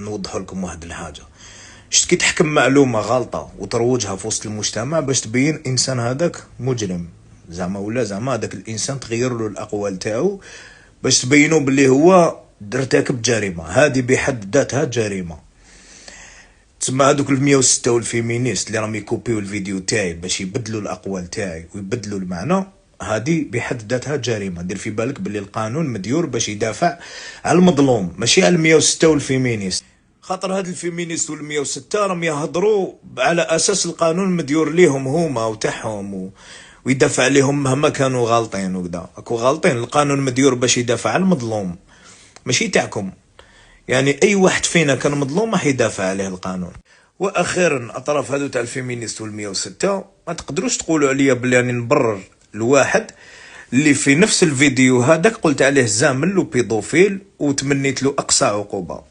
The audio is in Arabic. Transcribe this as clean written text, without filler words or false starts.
نوضح لكم واحد الحاجه. شت كي تحكم معلومه غلطه وتروجها في وسط المجتمع باش تبين انسان هذاك مجرم زعما، ولا زعما هذاك الانسان تغير له الاقوال تاعو باش تبينوا باللي هو ارتكب جريمه، هذه بحد ذاتها جريمه. تسمى هذوك ال 106 والفيمينيست اللي راهم يكوبيو الفيديو تاعي باش يبدلوا الاقوال تاعي ويبدلوا المعنى، هذه بحد ذاتها جريمه. دير في بالك باللي القانون مديور باش يدافع على المظلوم ماشي على 106 والفيمينيست. خاطر هاد الفيمينيست وال 106 راهم يهضروا على اساس القانون مديور ليهم هما وتاعهم ويدافع عليهم مهما كانوا غالطين وكذا. اكو غالطين، القانون مديور باش يدافع على المظلوم ماشي تاعكم. يعني اي واحد فينا كان مظلوم راح يدافع عليه القانون. واخيرا اطراف هذو تاع الفيمينيست وال 106 ما تقدروش تقولوا عليا بلي راني نبرر الواحد اللي في نفس الفيديو هذاك قلت عليه زامل وبيدوفيل وتمنيت له اقصى عقوبه.